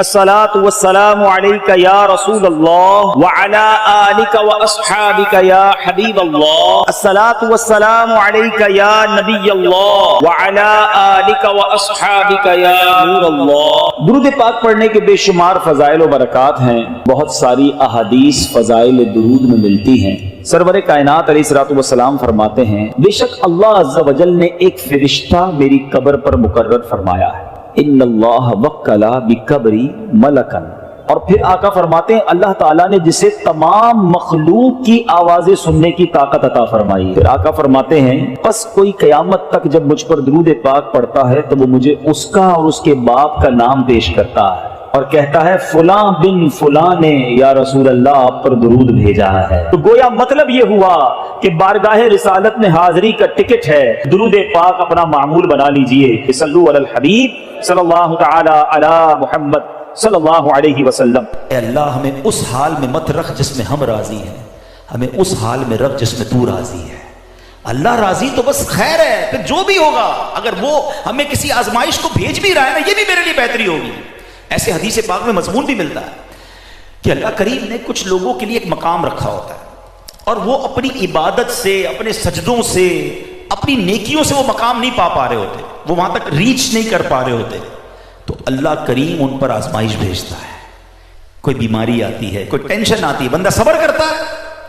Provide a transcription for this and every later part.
الصلاۃ والسلام علیک یا رسول اللہ وعلی آلک واصحابک یا حبیب اللہ، الصلاۃ والسلام علیک یا نبی اللہ وعلی آلک واصحابک یا نور اللہ۔ درود پاک پڑھنے کے بے شمار فضائل و برکات ہیں، بہت ساری احادیث فضائل درود میں ملتی ہیں۔ سرور کائنات علیہ الصلوۃ والسلام فرماتے ہیں، بے شک اللہ عز و جل نے ایک فرشتہ میری قبر پر مقرر فرمایا ہے، ان اللہ وکل بقبری ملکن۔ اور پھر آقا فرماتے ہیں اللہ تعالیٰ نے جسے تمام مخلوق کی آوازیں سننے کی طاقت عطا فرمائی۔ پھر آقا فرماتے ہیں پس کوئی قیامت تک جب مجھ پر درود پاک پڑھتا ہے تو وہ مجھے اس کا اور اس کے باپ کا نام پیش کرتا ہے اور کہتا ہے فلاں بن فلاں نے یا رسول اللہ آپ پر درود بھیجا ہے۔ تو گویا مطلب یہ ہوا کہ بارگاہ رسالت میں حاضری کا ٹکٹ ہے، درود پاک اپنا معمول بنا لیجئے۔ صلو علی الحبیب صلی اللہ تعالی علی محمد صلی اللہ علیہ وسلم۔ اے اللہ ہمیں اس حال میں مت رکھ جس میں ہم راضی ہیں، ہمیں اس حال میں رکھ جس میں تو راضی ہے۔ اللہ راضی تو بس خیر ہے، پھر جو بھی ہوگا، اگر وہ ہمیں کسی آزمائش کو بھیج بھی رہا ہے نا، یہ بھی میرے لیے بہتری ہوگی۔ ایسے حدیث پاک میں مضمون بھی ملتا ہے کہ اللہ کریم نے کچھ لوگوں کے لیے ایک مقام رکھا ہوتا ہے اور وہ اپنی عبادت سے، اپنے سجدوں سے، اپنی نیکیوں سے وہ مقام نہیں پا رہے ہوتے، وہ وہاں تک ریچ نہیں کر پا رہے ہوتے، تو اللہ کریم ان پر آزمائش بھیجتا ہے۔ کوئی بیماری آتی ہے، کوئی ٹینشن آتی ہے، بندہ صبر کرتا ہے،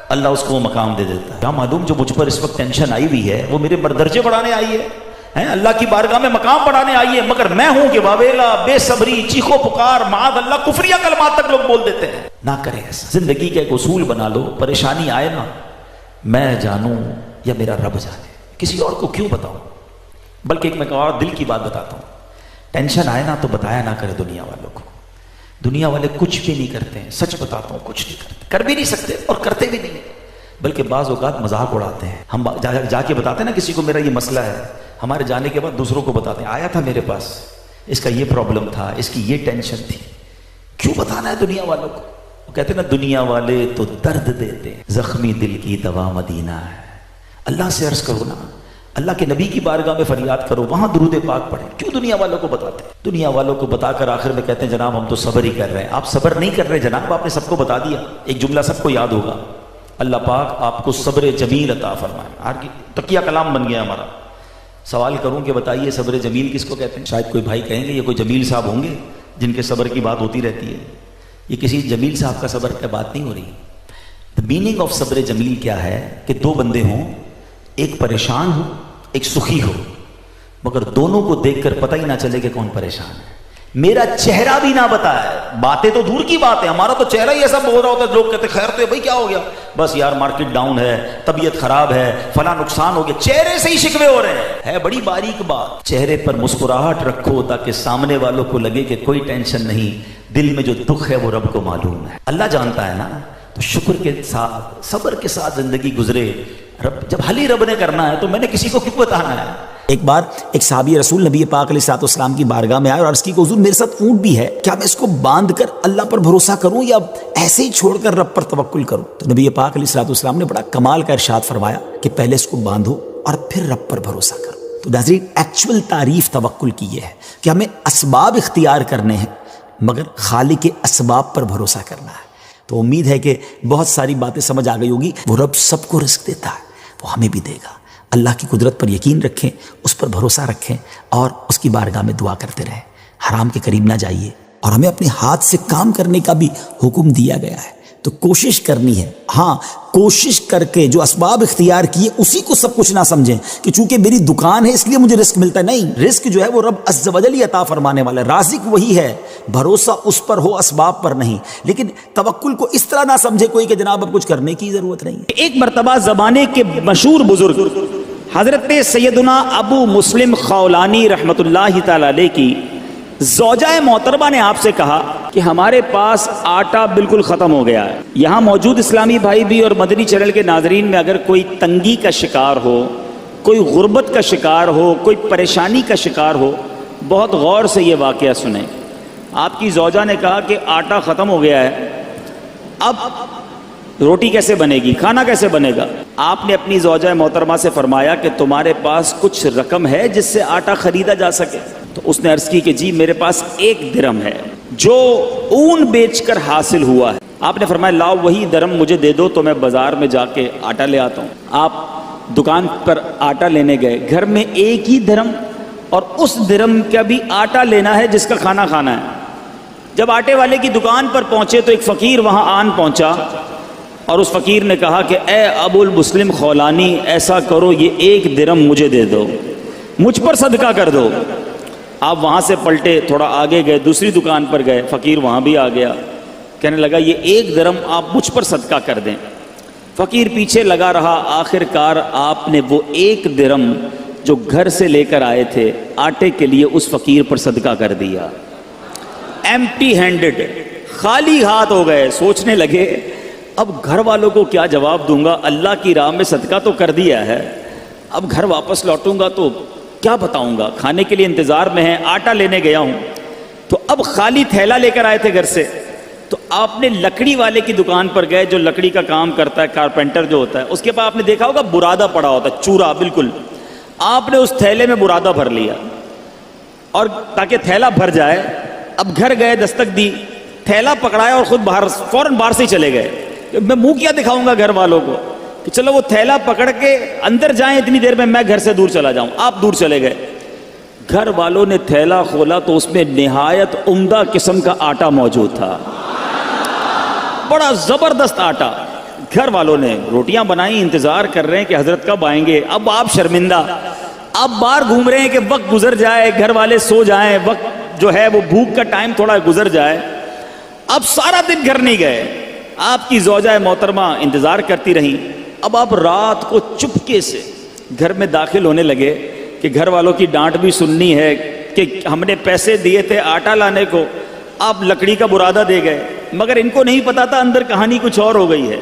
اللہ اس کو وہ مقام دے دیتا ہے۔ کیا معلوم جو مجھ پر اس وقت ٹینشن آئی ہوئی ہے وہ میرے درجے بڑھانے آئی ہے، اللہ کی بارگاہ میں مقام بڑھانے آئی ہے، مگر میں ہوں کہ واویلا، بے صبری، چیخو پکار، معاذ اللہ، کفریہ کلمات تک لوگ بول دیتے ہیں۔ نہ کریں ایسا، زندگی کا ایک اصول بنا لو، پریشانی آئے نا میں جانوں یا میرا رب جانے، کسی اور کو کیوں بتاؤں، بلکہ ایک میں اور دل کی بات بتاتا ہوں، ٹینشن آئے نا تو بتایا نہ کرے دنیا والوں کو، دنیا والے کچھ بھی نہیں کرتے ہیں، سچ بتاتا ہوں کچھ نہیں کرتے، کر بھی نہیں سکتے اور کرتے بھی نہیں، بلکہ بعض اوقات مذاق اڑاتے ہیں۔ ہم جا کے بتاتے ہیں نا کسی کو میرا یہ مسئلہ ہے، ہمارے جانے کے بعد دوسروں کو بتاتے ہیں آیا تھا میرے پاس، اس کا یہ پرابلم تھا، اس کی یہ ٹینشن تھی۔ کیوں بتانا ہے دنیا والوں کو؟ وہ کہتے ہیں نا دنیا والے تو درد دیتے ہیں، زخمی دل کی دوا مدینہ ہے۔ اللہ سے عرض کرو نا، اللہ کے نبی کی بارگاہ میں فریاد کرو، وہاں درود پاک پڑھیں۔ کیوں دنیا والوں کو بتاتے ہیں؟ دنیا والوں کو بتا کر آخر میں کہتے ہیں جناب ہم تو صبر ہی کر رہے ہیں۔ آپ صبر نہیں کر رہے جناب، آپ نے سب کو بتا دیا۔ ایک جملہ سب کو یاد ہوگا، اللہ پاک آپ کو صبر جمیل عطا فرمائے۔ آج کی تکیہ کلام بن گیا ہمارا۔ سوال کروں کہ بتائیے صبر جمیل کس کو کہتے ہیں؟ شاید کوئی بھائی کہیں گے یہ کوئی جمیل صاحب ہوں گے جن کے صبر کی بات ہوتی رہتی ہے۔ یہ کسی جمیل صاحب کا صبر کی بات نہیں ہو رہی۔ The meaning of صبر جمیل کیا ہے کہ دو بندے ہوں، ایک پریشان ہو ایک سخی ہو، مگر دونوں کو دیکھ کر پتہ ہی نہ چلے کہ کون پریشان ہے، میرا چہرہ بھی نہ بتائے، باتیں تو دور کی بات ہے، ہمارا تو چہرہ ہی ایسا بول رہا ہوتا ہے، لوگ کہتے خیر تو ہے بھائی کیا ہو گیا، بس یار مارکیٹ ڈاؤن ہے، طبیعت خراب ہے، فلاں نقصان ہو گیا، چہرے سے ہی شکوے ہو رہے ہیں۔ ہے بڑی باریک بات، چہرے پر مسکراہٹ رکھو تاکہ سامنے والوں کو لگے کہ کوئی ٹینشن نہیں، دل میں جو دکھ ہے وہ رب کو معلوم ہے، اللہ جانتا ہے نا۔ تو شکر کے ساتھ، صبر کے ساتھ زندگی گزرے۔ رب جب حل ہی رب نے کرنا ہے تو میں نے کسی کو کیوں بتانا ہے؟ ایک بار ایک صحابی رسول نبی پاک علیہ الصلوۃ والسلام کی بارگاہ میں آئے اور عرض کی کہ حضور میرے ساتھ اونٹ بھی ہے، کیا میں اس کو باندھ کر اللہ پر بھروسہ کروں یا ایسے ہی چھوڑ کر رب پر توکل کروں؟ تو نبی پاک علیہ الصلوۃ والسلام نے بڑا کمال کا ارشاد فرمایا کہ پہلے اس کو باندھو اور پھر رب پر بھروسہ کرو۔ تو ناظرین ایکچول تعریف توکل کی یہ ہے کہ ہمیں اسباب اختیار کرنے ہیں مگر خالق کے اسباب پر بھروسہ کرنا ہے۔ تو امید ہے کہ بہت ساری باتیں سمجھ آ گئی ہوگی۔ وہ رب سب کو رزق دیتا ہے، وہ ہمیں بھی دے گا۔ اللہ کی قدرت پر یقین رکھیں، اس پر بھروسہ رکھیں اور اس کی بارگاہ میں دعا کرتے رہیں۔ حرام کے قریب نہ جائیے اور ہمیں اپنے ہاتھ سے کام کرنے کا بھی حکم دیا گیا ہے، تو کوشش کرنی ہے۔ ہاں کوشش کر کے جو اسباب اختیار کیے اسی کو سب کچھ نہ سمجھیں کہ چونکہ میری دکان ہے اس لیے مجھے رزق ملتا ہے، نہیں، رزق جو ہے وہ رب عز و جل عطا فرمانے والا ہے، رازق وہی ہے، بھروسہ اس پر ہو اسباب پر نہیں۔ لیکن توکل کو اس طرح نہ سمجھے کوئی کہ جناب اب کچھ کرنے کی ضرورت نہیں ہے۔ ایک مرتبہ زمانے کے مشہور بزرگ حضرت سیدنا ابو مسلم خولانی رحمۃ اللہ تعالی علیہ کی زوجہ محترمہ نے آپ سے کہا کہ ہمارے پاس آٹا بالکل ختم ہو گیا ہے۔ یہاں موجود اسلامی بھائی بھی اور مدنی چینل کے ناظرین میں اگر کوئی تنگی کا شکار ہو، کوئی غربت کا شکار ہو، کوئی پریشانی کا شکار ہو، بہت غور سے یہ واقعہ سنیں۔ آپ کی زوجہ نے کہا کہ آٹا ختم ہو گیا ہے، اب روٹی کیسے بنے گی، کھانا کیسے بنے گا؟ آپ نے اپنی زوجہ محترمہ سے فرمایا کہ تمہارے پاس کچھ رقم ہے جس سے آٹا خریدا جا سکے؟ تو اس نے عرض کی کہ جی میرے پاس 1 درہم ہے، جو اون بیچ کر حاصل ہوا ہے. آپ نے فرمایا لاؤ وہی درم مجھے دے دو تو میں بازار میں جا کے آٹا لے آتا ہوں. آپ دکان پر آٹا لینے گئے, گھر میں ایک ہی درم اور اس درم کا بھی آٹا لینا ہے جس کا کھانا کھانا ہے. جب آٹے والے کی دکان پر پہنچے تو ایک فقیر وہاں آن پہنچا اور اس فقیر نے کہا کہ اے ابو المسلم خولانی, ایسا کرو یہ ایک درم مجھے دے دو, مجھ پر صدقہ کر دو. آپ وہاں سے پلٹے, تھوڑا آگے گئے, دوسری دکان پر گئے, فقیر وہاں بھی آ گیا, کہنے لگا یہ ایک درم آپ مجھ پر صدقہ کر دیں. فقیر پیچھے لگا رہا, آخر کار آپ نے وہ ایک درم جو گھر سے لے کر آئے تھے آٹے کے لیے اس فقیر پر صدقہ کر دیا. ایمٹی ہینڈڈ, خالی ہاتھ ہو گئے. سوچنے لگے اب گھر والوں کو کیا جواب دوں گا, اللہ کی راہ میں صدقہ تو کر دیا ہے, اب گھر واپس لوٹوں گا تو کیا بتاؤں گا, کھانے کے لیے انتظار میں ہیں, آٹا لینے گیا ہوں. تو اب خالی تھیلا لے کر آئے تھے گھر سے, تو آپ نے لکڑی والے کی دکان پر گئے جو لکڑی کا کام کرتا ہے, کارپینٹر جو ہوتا ہے, اس کے پاس آپ نے دیکھا ہوگا برادہ پڑا ہوتا ہے, چورا بالکل. آپ نے اس تھیلے میں برادہ بھر لیا اور تاکہ تھیلا بھر جائے. اب گھر گئے, دستک دی, تھیلا پکڑایا اور خود باہر, فوراً باہر سے ہی چلے گئے. میں منہ کیا دکھاؤں گا گھر والوں کو کہ چلو وہ تھیلا پکڑ کے اندر جائیں, اتنی دیر میں گھر سے دور چلا جاؤں. آپ دور چلے گئے. گھر والوں نے تھیلا کھولا تو اس میں نہایت عمدہ قسم کا آٹا موجود تھا, بڑا زبردست آٹا. گھر والوں نے روٹیاں بنائی, انتظار کر رہے ہیں کہ حضرت کب آئیں گے. اب آپ شرمندہ, آپ باہر گھوم رہے ہیں کہ وقت گزر جائے, گھر والے سو جائیں, وقت جو ہے وہ بھوک کا ٹائم تھوڑا گزر جائے. اب سارا دن گھر نہیں گئے, آپ کی زوجہ محترمہ انتظار کرتی رہیں. اب آپ رات کو چپکے سے گھر میں داخل ہونے لگے کہ گھر والوں کی ڈانٹ بھی سننی ہے کہ ہم نے پیسے دیے تھے آٹا لانے کو, آپ لکڑی کا برادہ دے گئے. مگر ان کو نہیں پتا تھا اندر کہانی کچھ اور ہو گئی ہے.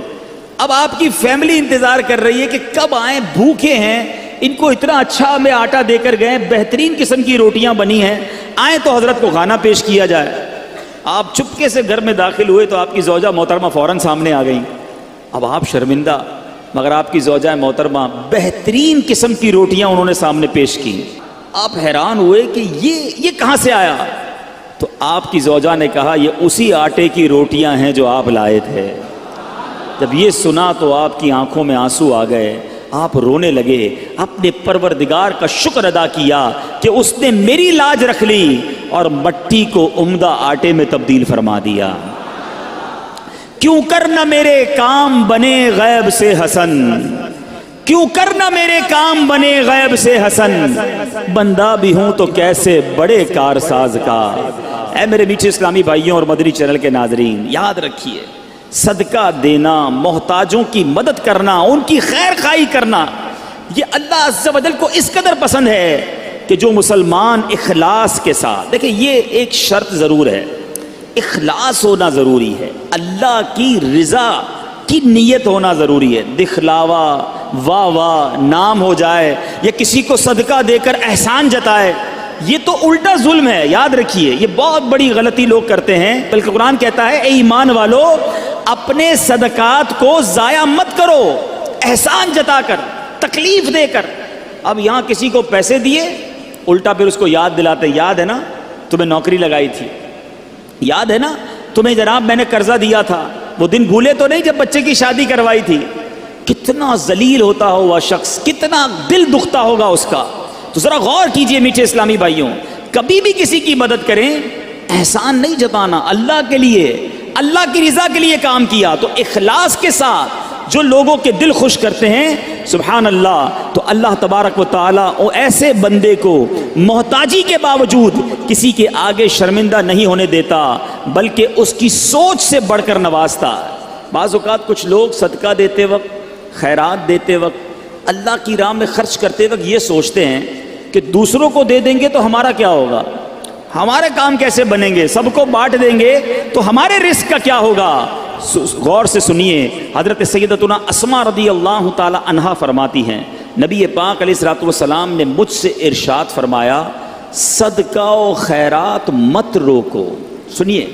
اب آپ کی فیملی انتظار کر رہی ہے کہ کب آئیں, بھوکے ہیں, ان کو اتنا اچھا ہمیں آٹا دے کر گئے, بہترین قسم کی روٹیاں بنی ہیں, آئیں تو حضرت کو کھانا پیش کیا جائے. آپ چپکے سے گھر میں داخل ہوئے تو آپ کی زوجہ محترمہ فوراً سامنے آ گئیں. اب آپ شرمندہ, مگر آپ کی زوجہ محترمہ بہترین قسم کی روٹیاں انہوں نے سامنے پیش کی. آپ حیران ہوئے کہ یہ کہاں سے آیا. تو آپ کی زوجہ نے کہا یہ اسی آٹے کی روٹیاں ہیں جو آپ لائے تھے. جب یہ سنا تو آپ کی آنکھوں میں آنسو آ گئے, آپ رونے لگے, اپنے پروردگار کا شکر ادا کیا کہ اس نے میری لاج رکھ لی اور مٹی کو عمدہ آٹے میں تبدیل فرما دیا. کیوں کرنا میرے کام بنے غیب سے حسن, کیوں کرنا میرے کام بنے غیب سے حسن, بندہ بھی ہوں تو کیسے بڑے کارساز کا. اے میرے میٹھے اسلامی بھائیوں اور مدنی چینل کے ناظرین, یاد رکھیے صدقہ دینا, محتاجوں کی مدد کرنا, ان کی خیر خواہی کرنا, یہ اللہ عز و جل کو اس قدر پسند ہے کہ جو مسلمان اخلاص کے ساتھ, دیکھیں یہ ایک شرط ضرور ہے, اخلاص ہونا ضروری ہے, اللہ کی رضا کی نیت ہونا ضروری ہے. دکھلاوا, واہ واہ, نام ہو جائے یا کسی کو صدقہ دے کر احسان جتائے, یہ تو الٹا ظلم ہے. یاد رکھیے یہ بہت بڑی غلطی لوگ کرتے ہیں. بلکہ قرآن کہتا ہے اے ایمان والو اپنے صدقات کو ضائع مت کرو, احسان جتا کر, تکلیف دے کر. اب یہاں کسی کو پیسے دیے, الٹا پھر اس کو یاد دلاتے, یاد ہے نا تمہیں نوکری لگائی تھی, یاد ہے نا تمہیں جناب میں نے قرضہ دیا تھا, وہ دن بھولے تو نہیں جب بچے کی شادی کروائی تھی. کتنا ذلیل ہوتا ہوگا شخص, کتنا دل دکھتا ہوگا اس کا. تو ذرا غور کیجئے میٹھے اسلامی بھائیوں, کبھی بھی کسی کی مدد کریں احسان نہیں جتانا, اللہ کے لیے, اللہ کی رضا کے لیے کام کیا تو اخلاص کے ساتھ جو لوگوں کے دل خوش کرتے ہیں سبحان اللہ, تو اللہ تبارک و تعالیٰ ایسے بندے کو محتاجی کے باوجود کسی کے آگے شرمندہ نہیں ہونے دیتا, بلکہ اس کی سوچ سے بڑھ کر نوازتا. بعض اوقات کچھ لوگ صدقہ دیتے وقت, خیرات دیتے وقت, اللہ کی راہ میں خرچ کرتے وقت یہ سوچتے ہیں کہ دوسروں کو دے دیں گے تو ہمارا کیا ہوگا, ہمارے کام کیسے بنیں گے, سب کو بانٹ دیں گے تو ہمارے رزق کا کیا ہوگا. غور سے سنیے, حضرت سیدتنا اسماء رضی اللہ تعالی عنہا فرماتی ہیں نبی پاک علیہ الصلوۃ والسلام نے مجھ سے ارشاد فرمایا صدقہ و خیرات مت روکو. سنیے,